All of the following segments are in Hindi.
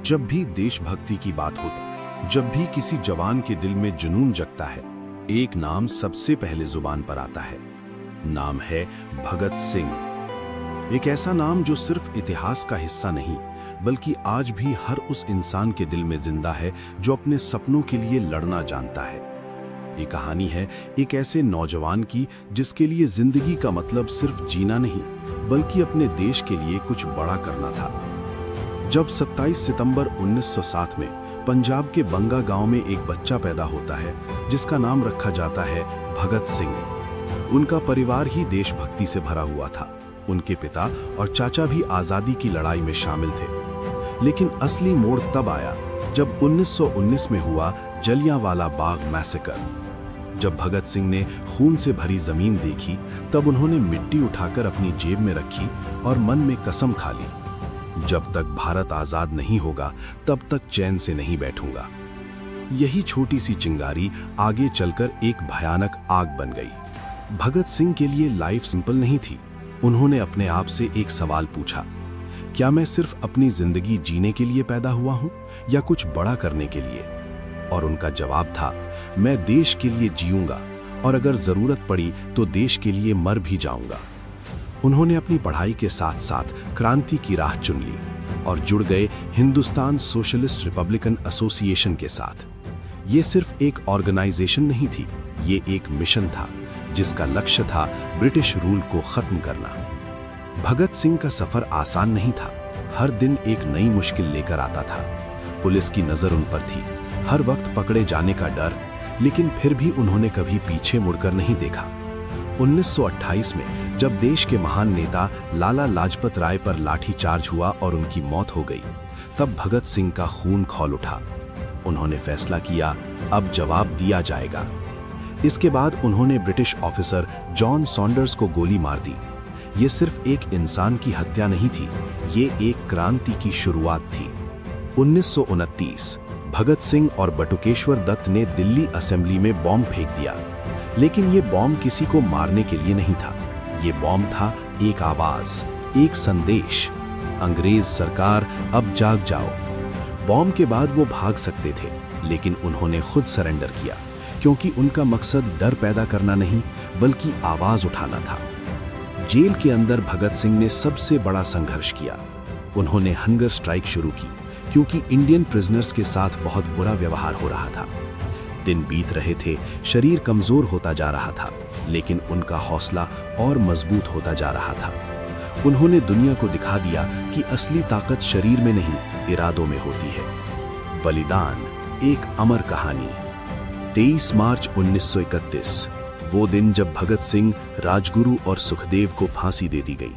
जब भी देशभक्ति की बात होती, जब भी किसी जवान के दिल में जुनून जगता है, एक नाम सबसे पहले जुबान पर आता है। नाम है भगत सिंह। एक ऐसा नाम जो सिर्फ इतिहास का हिस्सा नहीं, बल्कि आज भी हर उस इंसान के दिल में जिंदा है जो अपने सपनों के लिए लड़ना जानता है। ये कहानी है एक ऐसे नौजवान की जिसके लिए जिंदगी का मतलब सिर्फ जीना नहीं, बल्कि अपने देश के लिए कुछ बड़ा करना था। जब 27 सितंबर 1907 में पंजाब के बंगा गांव में एक बच्चा पैदा होता है जिसका नाम रखा जाता है भगत सिंह। उनका परिवार ही देशभक्ति से भरा हुआ था। उनके पिता और चाचा भी आजादी की लड़ाई में शामिल थे। लेकिन असली मोड़ तब आया जब 1919 में हुआ जलियांवाला बाग मैसेकर। जब भगत सिंह ने खून से भरी जमीन देखी, तब उन्होंने मिट्टी उठाकर अपनी जेब में रखी और मन में कसम खा ली, जब तक भारत आजाद नहीं होगा तब तक चैन से नहीं बैठूंगा। यही छोटी सी चिंगारी आगे चलकर एक भयानक आग बन गई। भगत सिंह के लिए लाइफ सिंपल नहीं थी। उन्होंने अपने आप से एक सवाल पूछा, क्या मैं सिर्फ अपनी जिंदगी जीने के लिए पैदा हुआ हूं या कुछ बड़ा करने के लिए? और उनका जवाब था, मैं देश के लिए जीऊंगा और अगर जरूरत पड़ी तो देश के लिए मर भी जाऊंगा। उन्होंने अपनी पढ़ाई के साथ साथ क्रांति की राह चुन ली और जुड़ गए हिंदुस्तान सोशलिस्ट रिपब्लिकन एसोसिएशन के साथ। ये सिर्फ एक ऑर्गेनाइजेशन नहीं थी, ये एक मिशन था जिसका लक्ष्य था ब्रिटिश रूल को खत्म करना। भगत सिंह का सफर आसान नहीं था। हर दिन एक नई मुश्किल लेकर आता था। पुलिस की नजर उन पर थी, हर वक्त पकड़े जाने का डर, लेकिन फिर भी उन्होंने कभी पीछे मुड़कर नहीं देखा। 1928 में जब देश के महान नेता लाला लाजपत राय पर लाठीचार्ज हुआ और उनकी मौत हो गई, तब भगत सिंह का खून खौल उठा। उन्होंने फैसला किया, अब जवाब दिया जाएगा। इसके बाद उन्होंने ब्रिटिश ऑफिसर जॉन सॉन्डर्स को गोली मार दी। ये सिर्फ एक इंसान की हत्या नहीं थी, ये एक क्रांति की शुरुआत थी। 1929 भगत सिंह और बटुकेश्वर दत्त ने दिल्ली असेंबली में बॉम्ब फेंक दिया। लेकिन ये बॉम्ब किसी को मारने के लिए नहीं था। ये बॉम्ब था एक आवाज, एक संदेश, अंग्रेज सरकार अब जाग जाओ। बॉम्ब के बाद वो भाग सकते थे, लेकिन उन्होंने खुद सरेंडर किया, क्योंकि उनका मकसद डर पैदा करना नहीं, बल्कि आवाज उठाना था। जेल के अंदर भगत सिंह ने सबसे बड़ा संघर्ष किया। उन्होंने हंगर स्ट्राइक शुरू की, क्योंकि इंडियन प्रिजनर्स के साथ बहुत बुरा व्यवहार हो रहा था। दिन बीत रहे थे, शरीर कमजोर होता जा रहा था, लेकिन उनका हौसला और मजबूत होता जा रहा था। उन्होंने दुनिया को दिखा दिया कि असली ताकत शरीर में नहीं, इरादों में होती है। बलिदान, एक अमर कहानी। 23 मार्च 1931, वो दिन जब भगत सिंह, राजगुरु और सुखदेव को फांसी दे दी गई।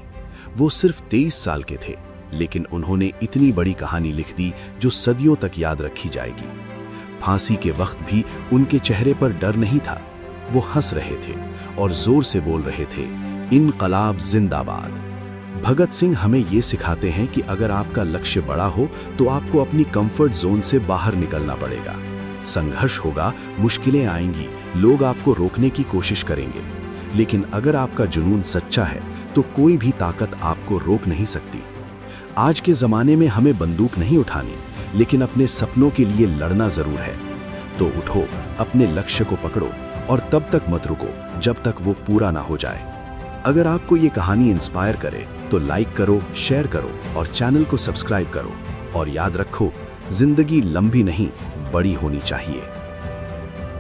वो सिर्फ 23 साल के थे, लेकिन उन्होंने इतनी बड़ी कहानी लिख दी जो सदियों तक याद रखी जाएगी। फांसी के वक्त भी उनके चेहरे पर डर नहीं था। वो हंस रहे थे और जोर से बोल रहे थे, इनकलाब जिंदाबाद। भगत सिंह हमें ये सिखाते हैं कि अगर आपका लक्ष्य बड़ा हो तो आपको अपनी कंफर्ट जोन से बाहर निकलना पड़ेगा। संघर्ष होगा, मुश्किलें आएंगी, लोग आपको रोकने की कोशिश करेंगे, लेकिन अगर आपका जुनून सच्चा है तो कोई भी ताकत आपको रोक नहीं सकती। आज के जमाने में हमें बंदूक नहीं उठानी, लेकिन अपने सपनों के लिए लड़ना जरूर है। तो उठो, अपने लक्ष्य को पकड़ो और तब तक मत रुको जब तक वो पूरा ना हो जाए। अगर आपको ये कहानी इंस्पायर करे तो लाइक करो, शेयर करो और चैनल को सब्सक्राइब करो। और याद रखो, जिंदगी लंबी नहीं, बड़ी होनी चाहिए।